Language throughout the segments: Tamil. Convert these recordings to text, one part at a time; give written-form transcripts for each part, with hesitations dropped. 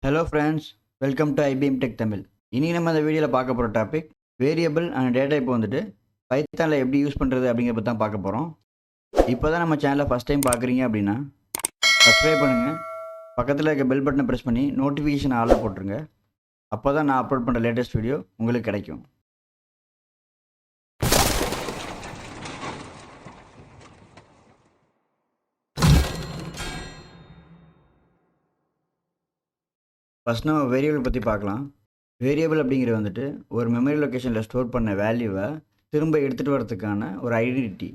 Hello friends, welcome to IBM Tech Tamil. இனி நம்ம இந்த வீடியோவில் பார்க்க போகிற topic variable and data type வந்துட்டு பைத்தானில் எப்படி யூஸ் பண்ணுறது அப்படிங்கிறத பற்றி தான் பார்க்க போகிறோம். இப்போ தான் நம்ம சேனலை ஃபஸ்ட் டைம் பார்க்குறீங்க அப்படின்னா சப்ஸ்கிரைப் பண்ணுங்கள், பக்கத்தில் இருக்க பெல் பட்டனை ப்ரெஸ் பண்ணி நோட்டிஃபிகேஷன் ஆளில் போட்டுருங்க. அப்போ தான் நான் அப்லோட் பண்ணுற லேட்டஸ்ட் வீடியோ உங்களுக்கு கிடைக்கும். ஃபஸ்ட் நம்ம வேரியபிள் பற்றி பார்க்கலாம். வேரியபிள் அப்படிங்கிறது வந்துட்டு ஒரு மெமரி லொக்கேஷனில் ஸ்டோர் பண்ண வேல்யூவை திரும்ப எடுத்துகிட்டு வரதுக்கான ஒரு ஐடென்டிட்டி.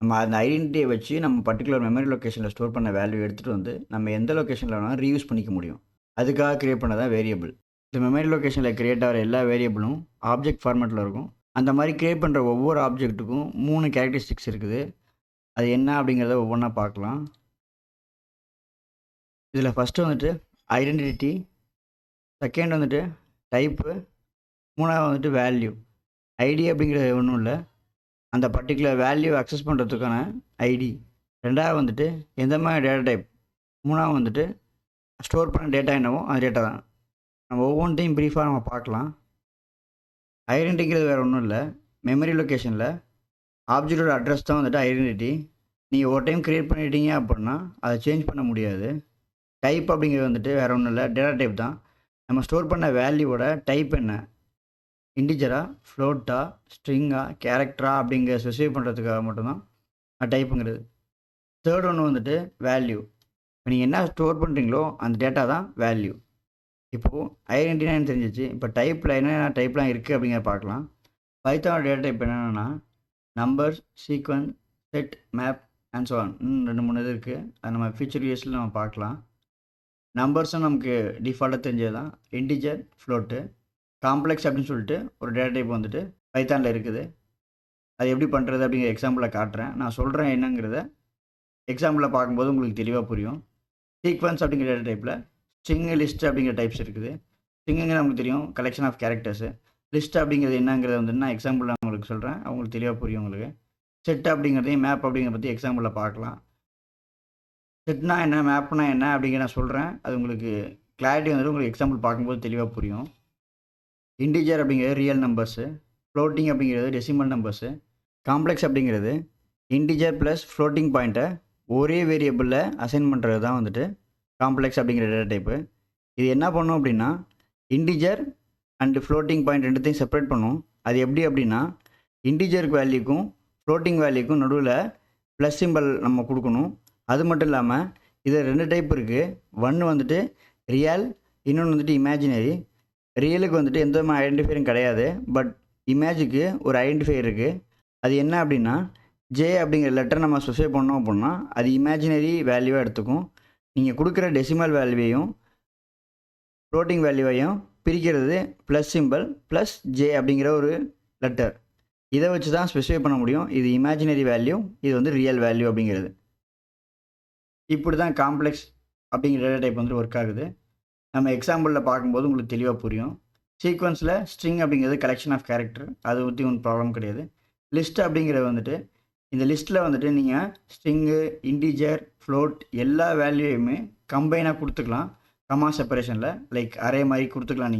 நம்ம அந்த ஐடென்டிட்டியை வச்சு நம்ம பர்டிகுலர் மெமரி லொக்கேஷனில் ஸ்டோர் பண்ண வேல்யூ எடுத்துகிட்டு வந்து நம்ம எந்த லொக்கேஷனில் வேணாலும் ரீயூஸ் பண்ணிக்க முடியும். அதுக்காக க்ரியேட் பண்ணதான் வேரியபிள். இந்த மெமரி லொக்கேஷனில் க்ரியேட் ஆகிற எல்லா வேரியபிளும் ஆப்ஜெக்ட் ஃபார்மேட்டில் இருக்கும். அந்த மாதிரி க்ரியேட் பண்ணுற ஒவ்வொரு ஆப்ஜெக்ட்டுக்கும் 3 கேரக்டரிஸ்டிக்ஸ் இருக்குது. அது என்ன அப்படிங்கிறத ஒவ்வொன்றா பார்க்கலாம். இதில் ஃபஸ்ட்டு வந்துட்டு ஐடென்டிட்டி, செகண்ட் வந்துட்டு டைப்பு, மூணாவது வந்துட்டு வேல்யூ. ஐடி அப்படிங்கிறது ஒன்றும் இல்லை, அந்த பர்டிகுலர் வேல்யூ அக்சஸ் பண்ணுறதுக்கான ஐடி. ரெண்டாவது வந்துட்டு எந்த மாதிரி டேட்டா டைப். மூணாவது வந்துட்டு ஸ்டோர் பண்ண டேட்டா என்னவோ அந்த டேட்டா தான். நம்ம ஒவ்வொன்றையும் ப்ரீஃபாக நம்ம பார்க்கலாம். ஐடென்டிட்டிங்கிறது வேறு ஒன்றும் இல்லை, மெமரி லொக்கேஷனில் ஆப்ஜெக்டோட அட்ரஸ் தான் வந்துட்டு ஐடென்டிட்டி. நீங்கள் ஒரு டைம் க்ரியேட் பண்ணிட்டீங்க அப்படின்னா அதை சேஞ்ச் பண்ண முடியாது. டைப் அப்படிங்கிறது வந்துட்டு வேறு ஒன்றும் இல்லை, டேட்டா டைப் தான். நம்ம ஸ்டோர் பண்ண வேல்யூவோட டைப் என்ன, இன்டிஜரா, ஃப்ளோட்டா, ஸ்ட்ரிங்கா, கேரக்டரா அப்படிங்கிற ஸ்பெசிஃபை பண்ணுறதுக்காக மட்டும்தான் டைப்புங்கிறது. தேர்ட் ஒன்று வந்துட்டு வேல்யூ. இப்போ நீங்கள் என்ன ஸ்டோர் பண்ணுறீங்களோ அந்த டேட்டா தான் வேல்யூ. இப்போது ஐடென்டிட்டினா என்ன தெரிஞ்சிச்சு. இப்போ டைப்பில் என்னென்ன டைப்லாம் இருக்குது அப்படிங்கிறத பார்க்கலாம். பைத்தானோட டேட்டா டைப் என்னென்னா numbers, sequence, set, map and so on. 2-3 இது இருக்குது. அது நம்ம ஃபியூச்சர் யூஸில் நம்ம பார்க்கலாம். நம்பர்ஸும் நமக்கு டிஃபால்ட்டாக தெரிஞ்சது தான், இன்டிஜர், ஃப்ளோட்டு. காம்ப்ளெக்ஸ் அப்படின்னு சொல்லிட்டு ஒரு டேட்டா டைப் வந்துட்டு பைத்தானில் இருக்குது. அது எப்படி பண்ணுறது அப்படிங்கிற எக்ஸாம்பிளில் காட்டுறேன். நான் சொல்கிறேன் என்னங்கிறத எக்ஸாம்பிளில் பார்க்கும்போது உங்களுக்கு தெளிவாக புரியும். சீக்வன்ஸ் அப்படிங்கிற டேட்டா டைப்பில் ஸ்ட்ரிங், லிஸ்ட் அப்படிங்கிற டைப்ஸ் இருக்குது. ஸ்ட்ரிங்குங்கிறது நமக்கு தெரியும், கலெக்ஷன் ஆஃப் கேரக்டர்ஸு. லிஸ்ட் அப்படிங்கிறது என்னங்கிறத வந்து நான் எக்ஸாம்பிளில் உங்களுக்கு சொல்கிறேன், அவங்களுக்கு தெளிவாக புரியும் உங்களுக்கு. செட் அப்படிங்கிறதையும் மேப் அப்படிங்கிறத பற்றி எக்ஸாம்பிளில் பார்க்கலாம். செட்னா என்ன, மேப்னா என்ன அப்படிங்கிற நான் சொல்கிறேன், அது உங்களுக்கு கிளாரிட்டி வந்துட்டு உங்களுக்கு எக்ஸாம்பிள் பார்க்கும்போது தெளிவாக புரியும். இன்டிஜர் அப்படிங்கிறது ரியல் நம்பர்ஸு, ஃப்ளோட்டிங் அப்படிங்கிறது டெசிமல் நம்பர்ஸு, காம்ப்ளெக்ஸ் அப்படிங்கிறது இன்டிஜர் ப்ளஸ் ஃப்ளோட்டிங் பாயிண்ட்டை ஒரே வேரியபிளில் அசைன் பண்ணுறது தான் வந்துட்டு காம்ப்ளெக்ஸ் அப்படிங்கிற டேட்டா டைப்பு. இது என்ன பண்ணும் அப்படின்னா இன்டிஜர் அண்டு ஃப்ளோட்டிங் பாயிண்ட் ரெண்டுத்தையும் செப்பரேட் பண்ணும். அது எப்படி அப்படின்னா இன்டிஜருக்கு வேல்யூக்கும் ஃப்ளோட்டிங் வேல்யூக்கும் நடுவில் ப்ளஸ் சிம்பல் நம்ம கொடுக்கணும். அது மட்டும் இல்லாமல் இதில் 2 டைப் இருக்குது. ஒன்று வந்துட்டு ரியல், இன்னொன்று வந்துட்டு இமேஜினரி. ரியலுக்கு வந்துட்டு எந்த மாதிரி ஐடென்டிஃபையரும் கிடையாது, பட் இமேஜுக்கு ஒரு ஐடென்டிஃபையர் இருக்குது. அது என்ன அப்படின்னா ஜே அப்படிங்கிற லெட்டர் நம்ம ஸ்பெசிஃபை பண்ணோம் அப்படின்னா அது இமேஜினரி வேல்யூவாக எடுத்துக்கும். நீங்கள் கொடுக்குற டெசிமல் வேல்யூவையும் ஃப்ளோட்டிங் வேல்யூவையும் பிரிக்கிறது ப்ளஸ் சிம்பிள் ப்ளஸ் ஜே அப்படிங்கிற ஒரு லெட்டர். இதை வச்சு தான் ஸ்பெசிஃபை பண்ண முடியும். இது இமேஜினரி வேல்யூ, இது வந்து ரியல் வேல்யூ அப்படிங்கிறது. இப்படி தான் காம்ப்ளெக்ஸ் அப்படிங்கிற டேட்டா டைப் வந்து ஒர்க் ஆகுது. நம்ம எக்ஸாம்பிளில் பார்க்கும்போது உங்களுக்கு தெளிவாக புரியும். சீக்வன்ஸில் ஸ்ட்ரிங் அப்படிங்கிறது கலெக்ஷன் ஆஃப் கேரக்டர், அது பற்றி ஒன்றும் ப்ராப்ளம் கிடையாது. லிஸ்ட் அப்படிங்கிறது வந்துட்டு இந்த லிஸ்ட்டில் வந்துட்டு நீங்கள் ஸ்ட்ரிங்கு, இன்டிஜர், ஃப்ளோட் எல்லா வேல்யூயுமே கம்பைனாக கொடுத்துக்கலாம். கமா செப்பரேஷனில் லைக் அரே மாதிரி கொடுத்துக்கலாம்.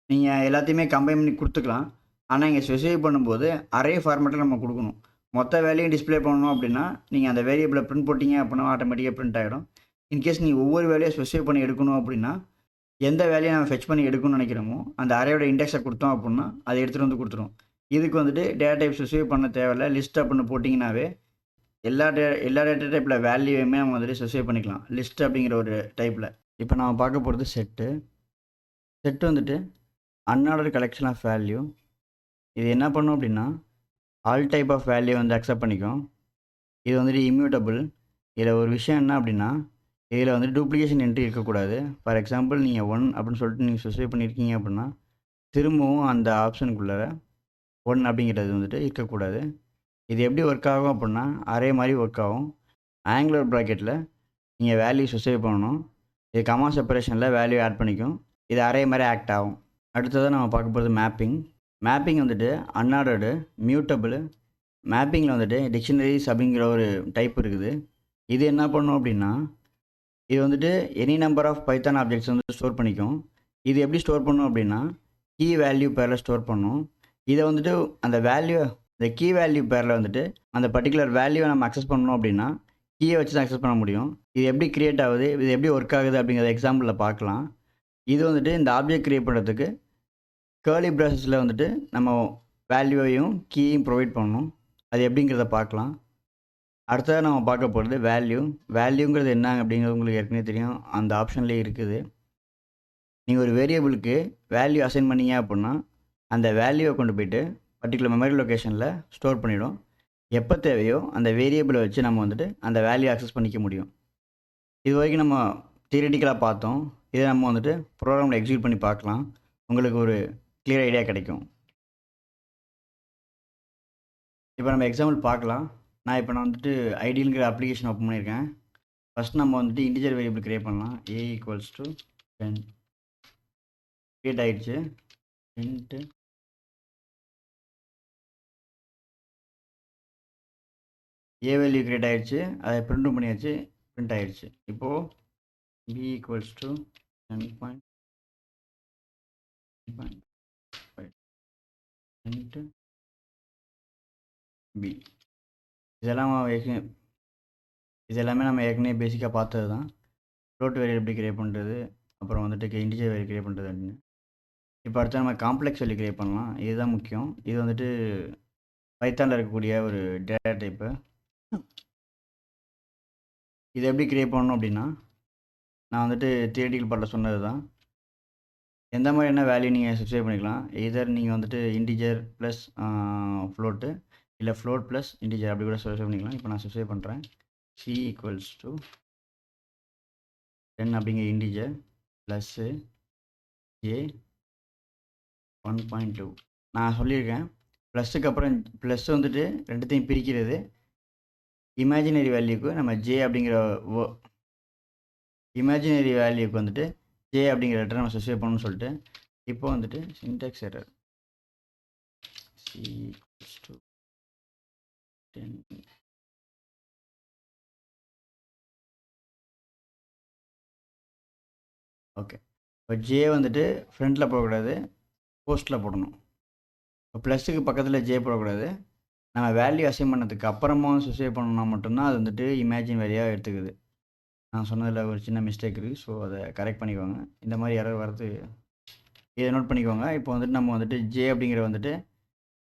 நீங்கள் எல்லாத்தையுமே கம்பைன் பண்ணி கொடுத்துக்கலாம். ஆனால் இங்கே ஸ்பெசிஃபை பண்ணும்போது அரே ஃபார்மேட்டில் நம்ம கொடுக்கணும். மொத்த வேல்யூயும் டிஸ்பிளே பண்ணணும் அப்படின்னா நீங்கள் அந்த வேரியபிளை பிரிண்ட் போட்டிங்க அப்படின்னா ஆட்டோமேட்டிக்காக பிரிண்ட் ஆகிடும். இன்கேஸ் நீங்கள் ஒவ்வொரு வேலையை ஸ்பெசிஃபை பண்ணி எடுக்கணும் அப்படின்னா எந்த வேலையை நம்ம ஃபெச் பண்ணி எடுக்கணும்னு நினைக்கிறோமோ அந்த அரேயோட இண்டெக்ஸை கொடுத்தோம் அப்படின்னா அதை எடுத்துகிட்டு வந்து கொடுத்துரும். இதுக்கு வந்துட்டு டேட்டா டைப் ஸ்பெசிஃபை பண்ண தேவையில்லை. லிஸ்ட் அப்படின்னு போட்டிங்கனாவே எல்லா டேட்டா டைப்பில் வேல்யூயுமே நம்ம வந்துட்டு ஸ்பெசிஃபை பண்ணிக்கலாம் லிஸ்ட் அப்படிங்கிற ஒரு டைப்பில். இப்போ நம்ம பார்க்க போகிறது செட்டு. செட்டு வந்துட்டு அன்ஆர்டர் கலெக்ஷன் ஆஃப் வேல்யூ. இது என்ன பண்ணும் அப்படின்னா ஆல் டைப் ஆஃப் வேல்யூ வந்து அக்செப்ட் பண்ணிக்கும். இது வந்துட்டு இம்யூட்டபிள். இதில் ஒரு விஷயம் என்ன அப்படின்னா இதில் வந்துட்டு டூப்ளிகேஷன் என்ட்ரி இருக்கக்கூடாது. ஃபார் எக்ஸாம்பிள் நீங்கள் 1 அப்படின்னு சொல்லிட்டு நீங்கள் ஸ்பெசிஃபை பண்ணியிருக்கீங்க அப்படின்னா திரும்பவும் அந்த ஆப்ஷனுக்குள்ளே 1 அப்படிங்கிறது வந்துட்டு இருக்கக்கூடாது. இது எப்படி ஒர்க் ஆகும் அப்படின்னா அரே மாதிரி ஒர்க் ஆகும். ஆங்குலர் ப்ராக்கெட்டில் நீங்கள் வேல்யூ ஸ்பெசிஃபை பண்ணணும். இது கமா செப்பரேஷனில் வேல்யூ ஆட் பண்ணிக்கும். இது அரே மாதிரி ஆக்ட் ஆகும். அடுத்ததாக நம்ம பார்க்க போகிறது மேப்பிங். மேப்பிங் வந்துட்டு அன்ஆர்டர்டு, மியூட்டபிள். மேப்பிங்கில் வந்துட்டு டிக்ஷனரிஸ் அப்படிங்கிற ஒரு டைப் இருக்குது. இது என்ன பண்ணும் அப்படின்னா இது வந்துட்டு any number of Python objects வந்து ஸ்டோர் பண்ணிக்கும். இது எப்படி ஸ்டோர் பண்ணும் அப்படின்னா, கீ வேல்யூ பேரில் ஸ்டோர் பண்ணும். இதை வந்துட்டு அந்த வேல்யூ, இந்த கீ வேல்யூ பேரில் வந்துட்டு அந்த பர்டிகுலர் வேல்யூவை நம்ம அக்சஸ் பண்ணணும் அப்படின்னா கீயை வச்சு தான் அக்சஸ் பண்ண முடியும். இது எப்படி கிரியேட் ஆகுது, இது எப்படி ஒர்க் ஆகுது அப்படிங்கிறத எக்ஸாம்பிளில் பார்க்கலாம். இது வந்துட்டு இந்த ஆப்ஜெக்ட் கிரியேட் பண்ணுறதுக்கு கேர்லி ப்ராசஸில் வந்துட்டு நம்ம வேல்யூவையும் கீயும் ப்ரொவைட் பண்ணணும். அது எப்படிங்கிறத பார்க்கலாம். அடுத்ததாக நம்ம பார்க்க போகிறது வேல்யூங்கிறது என்ன அப்படிங்கிறது உங்களுக்கு ஏற்கனவே தெரியும், அந்த ஆப்ஷன்லேயே இருக்குது. நீங்கள் ஒரு வேரியபிளுக்கு வேல்யூ அசைன் பண்ணீங்க அப்படின்னா அந்த வேல்யூவை கொண்டு போய்ட்டு பர்டிகுலர் மெமரி லொக்கேஷனில் ஸ்டோர் பண்ணிவிடும். எப்போ தேவையோ அந்த வேரியபிளை வச்சு நம்ம வந்துட்டு அந்த வேல்யூ அக்சஸ் பண்ணிக்க முடியும். இது வரைக்கும் நம்ம தியரிட்டிக்கலாக பார்த்தோம். இதை நம்ம வந்துட்டு ப்ரோக்ராமில் எக்ஸிக்யூட் பண்ணி பார்க்கலாம். உங்களுக்கு ஒரு கிளியர் ஐடியா கிடைக்கும். இப்போ நம்ம எக்ஸாம்பிள் பார்க்கலாம். நான் வந்துட்டு ஐடியலுங்கிற அப்ளிகேஷன் ஓப்பன் பண்ணியிருக்கேன். ஃபஸ்ட் நம்ம வந்துட்டு இன்டிஜர் வேரியபிள் கிரியேட் பண்ணலாம். a = 10 கிரியேட் ஆகிடுச்சு. இன்ட்டு a வேல்யூ கிரியேட் ஆகிடுச்சு. அதை பிரிண்ட்டும் பண்ணியாச்சு, பிரிண்ட் ஆகிடுச்சு. இப்போது b = 10.5 இன்ட்டு b. இதெல்லாமே நம்ம ஏற்கனவே பேசிக்காக பார்த்தது தான். ஃப்ளோட் வேரியபிள் எப்படி கிரியேட் பண்ணுறது, அப்புறம் வந்துட்டு இன்டிஜர் வேல்யூ கிரியேட் பண்ணுறது அப்படின்னு. இப்போ அடுத்து நம்ம காம்ப்ளெக்ஸ் வேல்யூ கிரியேட் பண்ணலாம். இதுதான் முக்கியம். இது வந்துட்டு பைத்தானில் இருக்கக்கூடிய ஒரு டேட்டா டைப்பு. இதை எப்படி கிரியேட் பண்ணணும் அப்படின்னா, நான் வந்துட்டு தியரிட்டிக்கல் பார்ட்டில் சொன்னது தான். எந்த மாதிரியான வேல்யூ நீங்கள் ஸ்பெசிஃபை பண்ணிக்கலாம். எதர் நீங்கள் வந்துட்டு இன்டிஜர் ப்ளஸ் ஃப்ளோட்டு, இல்லை ஃப்ளோட் ப்ளஸ் இன்டிஜர் அப்படி கூட ஸ்பெசிஃபை பண்ணிக்கலாம். இப்போ நான் ஸ்பெசிஃபை பண்ணுறேன். c = 10 அப்படிங்கிற இன்டிஜர் ப்ளஸ்ஸு a 1.2. நான் சொல்லியிருக்கேன், ப்ளஸ்ஸுக்கு அப்புறம் ப்ளஸ் வந்துட்டு ரெண்டுத்தையும் பிரிக்கிறது. இமேஜினரி வேல்யூக்கு நம்ம ஜே அப்படிங்கிற இமேஜினரி வேல்யூக்கு வந்துட்டு ஜே அப்படிங்கிற லெட்டர் நம்ம ஸ்பெசிஃபை பண்ணணும்னு சொல்லிட்டு, இப்போ வந்துட்டு சின்டாக்ஸ் எரர் c = 10. ஓகே, இப்போ ஜே வந்துட்டு ஃப்ரண்ட்டில் போடக்கூடாது, போஸ்ட்டில் போடணும். இப்போ ப்ளஸ்ஸுக்கு பக்கத்தில் ஜே போடக்கூடாது. நம்ம வேல்யூ அசைன் பண்ணதுக்கு அப்புறமா ஸ்பெசிஃபை பண்ணணும்னா மட்டும்தான் அது வந்துட்டு இமேஜின் வேல்யூவாக எடுத்துக்குது. நான் சொன்னதில் ஒரு சின்ன மிஸ்டேக் இருக்குது. ஸோ அதை கரெக்ட் பண்ணிக்கோங்க. இந்த மாதிரி எரர் வரது இதை நோட் பண்ணிக்கோங்க. இப்போ வந்துட்டு நம்ம வந்துட்டு ஜே அப்படிங்கிற வந்துட்டு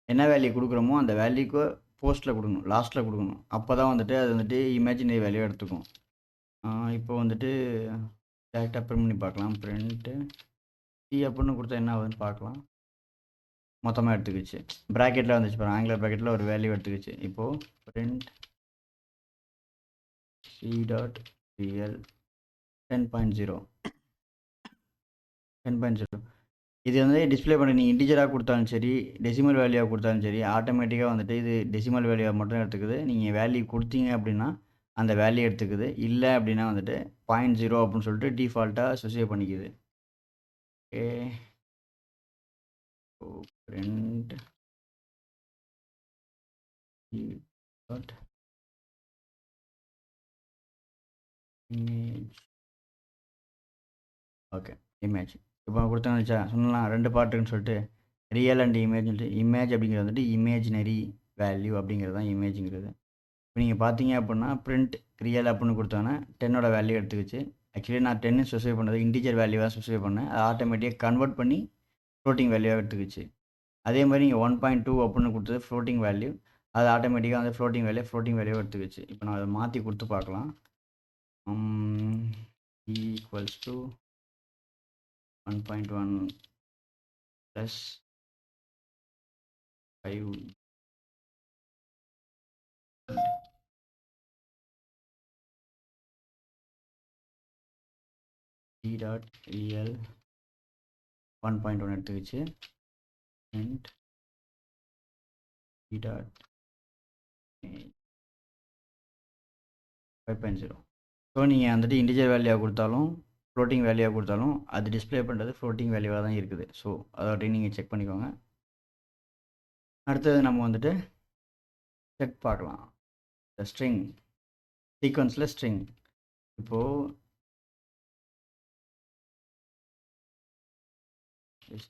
என்ன வேல்யூ கொடுக்குறோமோ அந்த வேல்யூக்கு போஸ்ட்டில் கொடுக்கணும், லாஸ்ட்டில் கொடுக்கணும். அப்போ தான் வந்துட்டு அது வந்துட்டு இமேஜினரி வேல்யூ எடுத்துக்கும். இப்போ வந்துட்டு டேரெக்டாக பிரிண்ட் பண்ணி பார்க்கலாம். பிரிண்ட்டு சி அப்படின்னு கொடுத்தா என்ன ஆகுதுன்னு பார்க்கலாம். மொத்தமாக எடுத்துக்கிச்சு, ப்ராக்கெட்டில் வந்துச்சு பாருங்கள், ஆங்கிலர் ப்ராக்கெட்டில் ஒரு வேல்யூ எடுத்துக்கிச்சு. இப்போது பிரிண்ட் c.real 10.0 இது வந்து டிஸ்பிளே பண்ணி நீங்கள் இன்டிஜராக கொடுத்தாலும் சரி, டெசிமல் வேல்யூவாக கொடுத்தாலும் சரி, ஆட்டோமேட்டிக்காக வந்துட்டு இது டெசிமல் வேல்யூவாக மட்டும் எடுத்துக்குது. நீங்கள் வேல்யூ கொடுத்தீங்க அப்படின்னா அந்த வேல்யூ எடுத்துக்குது. இல்லை அப்படின்னா வந்துட்டு 0.0 அப்படின்னு சொல்லிட்டு டிஃபால்ட்டாக ஸ்பெசிஃபை பண்ணிக்குது. Okay, print image. Okay, image இப்போ கொடுத்தாங்கச்சா சொல்லலாம், ரெண்டு பார்ட்டுன்னு சொல்லிட்டு ரியல் அண்ட் இமேஜ். இமேஜ் அப்படிங்கிறது வந்துட்டு இமேஜினரி வேல்யூ அப்படிங்கிறது தான் இமேஜுங்கிறது. இப்போ நீங்கள் பார்த்தீங்க அப்படின்னா பிரிண்ட் ரியல் அப்படின்னு கொடுத்தோன்னா 10ஓட வேல்யூ எடுத்துக்கிச்சு. ஆக்சுவலி நான் 10 ஸ்பெசிஃபை பண்ணது இன்டிஜர் வேல்யூவாக ஸ்பெசிஃபை பண்ணேன். அது ஆட்டோமேட்டிக்காக கன்வெர்ட் பண்ணி ஃப்ளோட்டிங் வேல்யூவாக எடுத்துக்கிச்சு. அதே மாதிரி நீங்கள் 1.2 அப்படின்னு கொடுத்தது ஃப்ளோட்டிங் வேல்யூ, அது ஆட்டோமேட்டிக்காக வந்து ஃப்ளோட்டிங் வேல்யூவாக எடுத்துக்கிச்சு. இப்போ நான் அதை மாற்றி கொடுத்து பார்க்கலாம். = 1.1 + 5 c.real 1.1 எடுத்துக்கிச்சு. and c.5.0. ஸோ நீங்கள் வந்துட்டு இன்டிஜர் வேல்யூவாக கொடுத்தாலும் ஃப்ளோட்டிங் வேல்யூவாக கொடுத்தாலும் அது டிஸ்பிளே பண்ணுறது ஃப்ளோட்டிங் வேல்யூவாக தான் இருக்குது. ஸோ அதோட நீங்கள் செக் பண்ணிக்கோங்க. அடுத்தது நம்ம வந்துட்டு செட் பார்க்கலாம். இந்த ஸ்ட்ரிங் சீக்வன்ஸில் ஸ்ட்ரிங். இப்போது is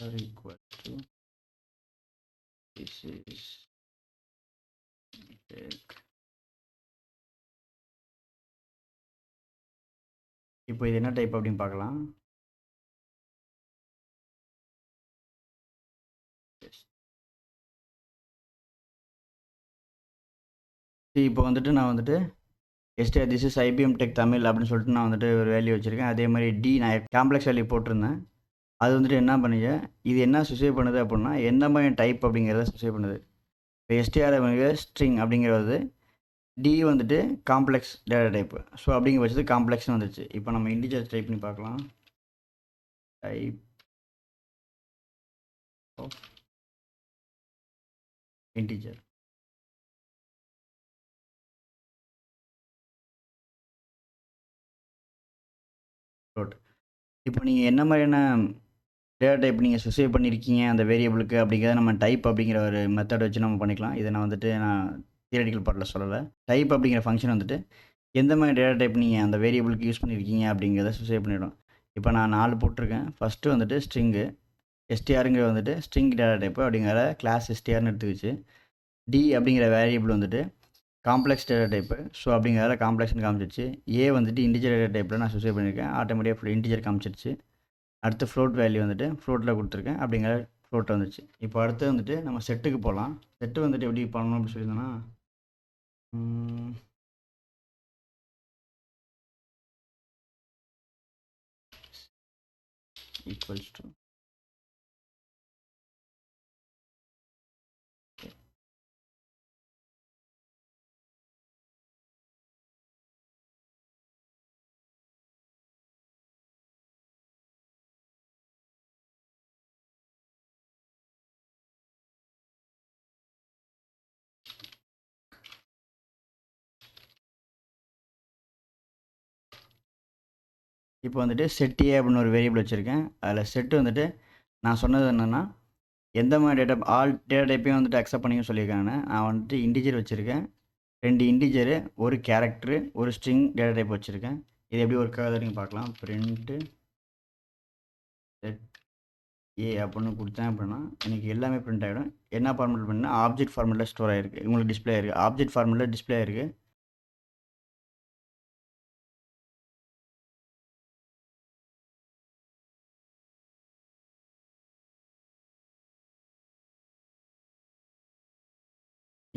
are equal to this is இப்போ இது என்ன டைப் அப்படின்னு பார்க்கலாம். இப்போ வந்துட்டு நான் வந்துட்டு this is IBM Tech Tamil அப்படின்னு சொல்லிட்டு நான் வந்துட்டு ஒரு வேல்யூ வச்சுருக்கேன். அதே மாதிரி டி நான் காம்ப்ளெக்ஸ் வேல்யூ போட்டிருந்தேன். அது வந்துட்டு என்ன பண்ணுங்க, இது என்ன ஸ்பெசிஃபை பண்ணுது அப்படின்னா எந்த மாதிரி டைப் அப்படிங்கிறத ஸ்பெசிஃபை பண்ணுது. இப்போ STR ஸ்ட்ரிங் அப்படிங்கிறது, டி வந்துட்டு காம்ப்ளெக்ஸ் டேட்டா டைப்பு. ஸோ அப்படிங்கிற பட்சத்து காம்ப்ளெக்ஸ்னு வந்துச்சு. இப்போ நம்ம இன்டிஜர் டைப் பண்ணி பார்க்கலாம். Type of integer. இப்போ நீங்கள் என்ன மாதிரியான டேட்டா டைப் நீங்கள் ஸ்பெசிஃபை பண்ணியிருக்கீங்க அந்த வேரியபிளுக்கு அப்படிங்கிறத நம்ம டைப் அப்படிங்கிற ஒரு மெத்தட் வச்சு நம்ம பண்ணிக்கலாம். இதை நான் வந்துட்டு தியரட்டிக்கல் பார்ட்டில் சொல்லலை. டைப் அப்படிங்கிற ஃபங்க்ஷன் வந்துட்டு எந்த மாதிரி டேட்டா டைப் நீங்கள் அந்த வேரியபிளுக்கு யூஸ் பண்ணியிருக்கீங்க அப்படிங்கிறத ஸ்பெசிஃபை பண்ணிவிடும். இப்போ நான் 4 போட்டிருக்கேன். ஃபஸ்ட்டு வந்துட்டு ஸ்ட்ரிங்கு, STRங்கிற வந்துட்டு ஸ்ட்ரிங் டேட்டா டைப்பு அப்படிங்கிற கிளாஸ் STRன்னு எடுத்துக்கிச்சு. டி அப்படிங்கிற வேரியபிள் வந்துட்டு காம்ப்ளெக்ஸ் டேட்டா டைப்பு. ஸோ அப்படிங்கிறத காம்ப்ளெக்ஸ்னு காமிச்சிருச்சு. வந்துட்டு இன்டிஜர் டேட்டா டைப்பில் நான் ஸ்பெசிஃபை பண்ணியிருக்கேன். ஆட்டோமேட்டிக்காக இன்டிஜர் காமிச்சிருச்சு. அடுத்து ஃப்ளோட் வேல்யூ வந்துட்டு ஃப்ளோட்டில் கொடுத்துருக்கேன் அப்படிங்கிற ஃப்ளோட் வந்துச்சு. இப்போ அடுத்து வந்துட்டு நம்ம செட்டுக்கு போகலாம். செட்டு வந்துட்டு எப்படி பண்ணணும் அப்படின்னு சொல்லியிருந்தோன்னா, ஈக்குவல்ஸ் டு இப்போ வந்துட்டு செட் ஏ அப்படின்னு ஒரு வேரியபிள் வச்சுருக்கேன். அதில் செட்டு வந்துட்டு நான் சொன்னது என்னென்னா எந்த மாதிரி டேட்டா ஆல் டேட்டா டைப்பையும் வந்துட்டு அக்செப்ட் பண்ணிக்க சொல்லியிருக்காங்க. நான் வந்துட்டு இன்டிஜர் வச்சுருக்கேன். 2 இன்டிஜரு, ஒரு கேரக்டரு, ஒரு ஸ்ட்ரிங் டேட்டா டைப் வச்சுருக்கேன். இது எப்படி ஒர்க் ஆகுது நீங்கள் பார்க்கலாம். பிரிண்ட்டு செட் ஏ அப்படின்னு கொடுத்தேன் அப்படின்னா எனக்கு எல்லாமே பிரிண்ட் ஆகிடும். என்ன ஃபார்மேட் பண்ணால் ஆப்ஜெக்ட் ஃபார்மேட்டில் ஸ்டோர் ஆகிருக்கு, உங்களுக்கு டிஸ்பிளே ஆகிருக்கு. ஆப்ஜெக்ட் ஃபார்மேட்டில் டிஸ்பிளே ஆகிருக்கு.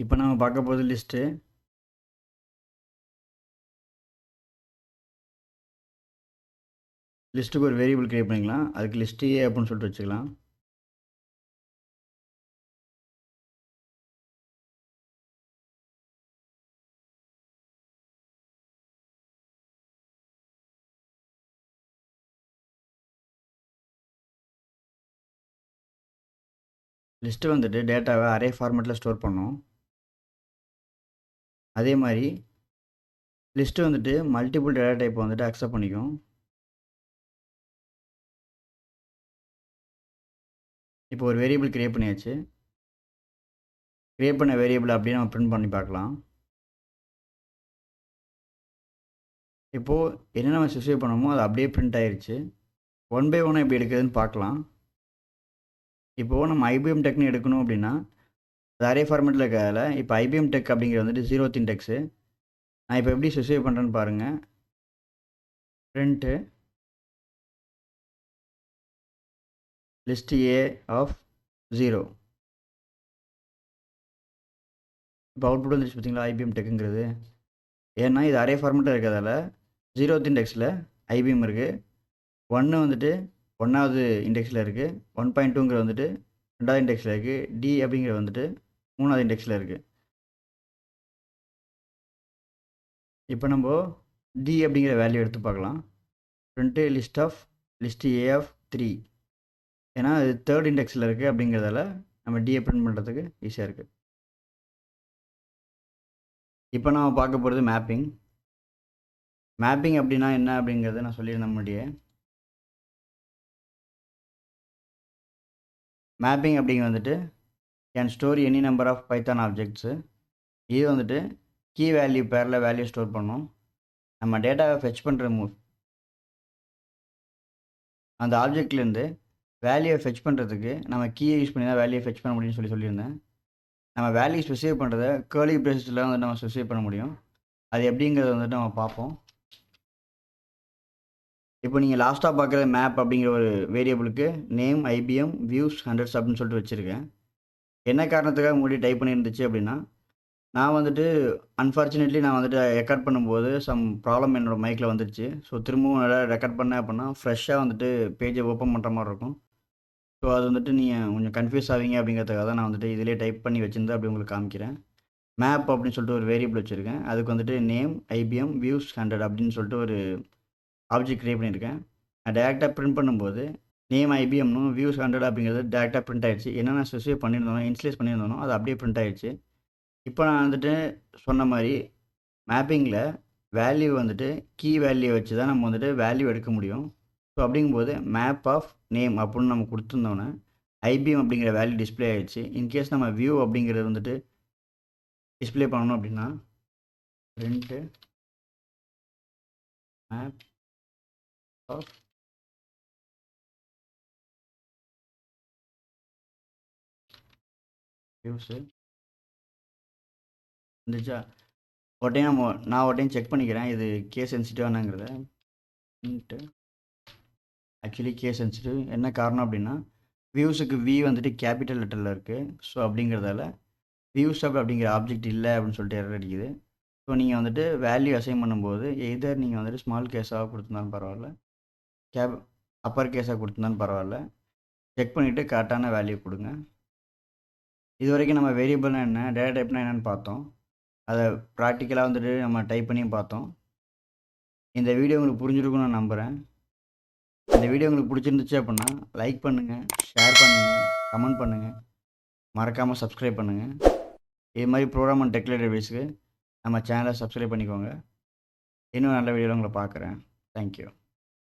இப்போ நம்ம பார்க்க போகிறது லிஸ்ட்டு. லிஸ்ட்டுக்கு ஒரு வேரியபிள் கிரியேட் பண்ணிக்கலாம். அதுக்கு லிஸ்ட் ஏ அப்படின்னு சொல்லிட்டு வச்சுக்கலாம். லிஸ்ட்டு வந்துட்டு டேட்டாவை அரே ஃபார்மேட்டில் ஸ்டோர் பண்ணோம். அதே மாதிரி லிஸ்ட்டு வந்துட்டு மல்டிபிள் டேட்டா டைப் வந்துட்டு அக்செப்ட் பண்ணிக்கும். இப்போ ஒரு வேரியபிள் கிரியேட் பண்ணியாச்சு. கிரியேட் பண்ண வேரியபிள் அப்படியே நம்ம பிரிண்ட் பண்ணி பார்க்கலாம். இப்போது என்ன நம்ம ஸ்பெசிஃபை பண்ணோமோ அது அப்படியே பிரிண்ட் ஆயிடுச்சு. 1 by 1 எப்படி எடுக்குதுன்னு பார்க்கலாம். இப்போது நம்ம IBM டெக்னு எடுக்கணும் அப்படின்னா அது அரே ஃபார்மேட்டில் இருக்கிறதால இப்போ IBM டெக் அப்படிங்கிறது வந்துட்டு 0th இண்டெக்ஸு. நான் இப்போ எப்படி ஸ்பெசிஃபை பண்ணுறேன்னு பாருங்கள். Print list a of 0. இப்போ அவுட்புட் வந்துச்சு பார்த்தீங்களா IBM டெக்குங்கிறது. ஏன்னா இது அரே ஃபார்மேட்டில் இருக்கிறதால 0th இண்டெக்ஸில் IBM இருக்குது. 1 வந்துட்டு 1வது இண்டெக்ஸில் இருக்குது. 1.2ங்கிறது வந்துட்டு 2வது இண்டெக்ஸில் இருக்குது. டி அப்படிங்கிறது வந்துட்டு 3வது இண்டெக்ஸில் இருக்குது. இப்போ நம்ம டி அப்படிங்கிற வேல்யூ எடுத்து பார்க்கலாம். Print list a of 3. ஏன்னா அது 3rd இண்டெக்ஸில் இருக்குது அப்படிங்கிறதால நம்ம டியை பிரிண்ட் பண்ணுறதுக்கு ஈஸியாக இருக்குது. இப்போ நம்ம பார்க்க போகிறது மேப்பிங். மேப்பிங் அப்படின்னா என்ன அப்படிங்கிறத நான் சொல்லியிருந்தேன் முன்னாடியே. மேப்பிங் அப்படிங்க வந்துட்டு can store any number of Python objects. இது வந்துட்டு கீ வேல்யூ பேரில் வேல்யூ ஸ்டோர் பண்ணோம். நம்ம டேட்டாவை ஃபெச் பண்ணுற அந்த ஆப்ஜெக்ட்லேருந்து வேல்யூவை ஃபெச் பண்ணுறதுக்கு நம்ம கீயை யூஸ் பண்ணி தான் வேல்யூவை ஃபெச் பண்ண முடியும்னு சொல்லியிருந்தேன். நம்ம வேல்யூ ஸ்பெசிஃபை பண்ணுறத கர்லி பிரேசஸில் வந்து நம்ம ஸ்பெசிஃபை பண்ண முடியும். அது எப்படிங்கிறத வந்துட்டு நம்ம பார்ப்போம். இப்போ நீங்கள் லாஸ்ட்டாக பார்க்குற மேப் அப்படிங்கிற ஒரு வேரியபிளுக்கு நேம் IBM வியூஸ் 100 அப்படின்னு சொல்லிட்டு வச்சுருக்கேன். என்ன காரணத்துக்காக முன்னாடி டைப் பண்ணியிருந்துச்சு அப்படின்னா, நான் வந்துட்டு அன்ஃபார்ச்சுனேட்லி நான் வந்துட்டு ரெக்கார்ட் பண்ணும்போது சம் ப்ராப்ளம் என்னோட மைக்கில் வந்துருச்சு. ஸோ திரும்பவும் ரெக்கார்ட் பண்ணேன் அப்படின்னா ஃப்ரெஷ்ஷாக வந்துட்டு பேஜை ஓப்பன் பண்ணுற மாதிரி இருக்கும். ஸோ அது வந்துட்டு நீங்கள் கொஞ்சம் கன்ஃபியூஸ் ஆவீங்க அப்படிங்கிறதுக்காக தான் நான் வந்துட்டு இதிலே டைப் பண்ணி வச்சுருந்து அப்படி உங்களுக்கு காமிக்கிறேன். மேப் அப்படின்னு சொல்லிட்டு ஒரு வேரியபிள் வச்சுருக்கேன். அதுக்கு வந்துட்டு நேம் IBM வியூஸ் 100 அப்படின்னு சொல்லிட்டு ஒரு ஆப்ஜெக்ட் கிரியேட் பண்ணியிருக்கேன். நான் டேரெக்டாக பிரிண்ட் பண்ணும்போது நேம் IBMனும் வியூஸ் 100 அப்படிங்கிறது டேரெக்டாக பிரிண்ட் ஆயிடுச்சு. என்னென்ன ஸ்பெசிஃபை பண்ணியிருந்தோம் இன்ஸ்லேஸ் பண்ணியிருந்தோனோ அது அப்படியே பிரிண்ட் ஆயிடுச்சு. இப்போ நான் வந்துட்டு சொன்ன மாதிரி மேப்பிங்கில் வேல்யூ வந்துட்டு கீ வேல்யூ வச்சு தான் நம்ம வந்துட்டு வேல்யூ எடுக்க முடியும். ஸோ அப்படிங்கும்போது மேப் ஆஃப் நேம் அப்படின்னு நம்ம கொடுத்துருந்தோன்னே IBM அப்படிங்கிற வேல்யூ டிஸ்பிளே ஆகிடுச்சு. இன்கேஸ் நம்ம வியூ அப்படிங்கிறது வந்துட்டு டிஸ்பிளே பண்ணணும் அப்படின்னா பிரிண்ட்டு மேப் ஆஃப் வியூஸு வந்துச்சா? ஒரு டைம் நான் ஒரு டைம் செக் பண்ணிக்கிறேன் இது கேஸ் சென்சிட்டிவானாங்கிறத. Print actually case sensitive. என்ன காரணம் அப்படின்னா வியூஸுக்கு வி வந்துட்டு கேபிட்டல் லெட்டரில் இருக்குது. ஸோ அப்படிங்கிறதால வியூஸ் அப்படிங்கிற ஆப்ஜெக்ட் இல்லை அப்படின்னு சொல்லிட்டு எரர் அடிக்குது. ஸோ நீங்கள் வந்துட்டு வேல்யூ அசைன் பண்ணும்போது எதர் நீங்கள் வந்துட்டு ஸ்மால் கேஸாக கொடுத்துருந்தாலும் பரவாயில்ல, அப்பர் கேஸாக கொடுத்துருந்தாலும் பரவாயில்ல, செக் பண்ணிவிட்டு கரெக்டான வேல்யூ கொடுங்க. இது வரைக்கும் நம்ம வேரியபிள்னா என்ன, டேட்டா டைப்னா என்னென்னு பார்த்தோம். அதை ப்ராக்டிக்கலாக வந்துட்டு நம்ம டைப் பண்ணியும் பார்த்தோம். இந்த வீடியோ உங்களுக்கு புரிஞ்சிருக்குன்னு நான் நம்புகிறேன். இந்த வீடியோ உங்களுக்கு பிடிச்சிருந்துச்சு அப்படின்னா லைக் பண்ணுங்கள், ஷேர் பண்ணுங்கள், கமெண்ட் பண்ணுங்கள், மறக்காமல் சப்ஸ்கிரைப் பண்ணுங்கள். இது மாதிரி ப்ரோக்ராம் அண்ட் டெக் ரிலேட்டட் நம்ம சேனலை சப்ஸ்கிரைப் பண்ணிக்கோங்க. இன்னும் நல்ல வீடியோவில் உங்களை பார்க்குறேன். தேங்க்யூ.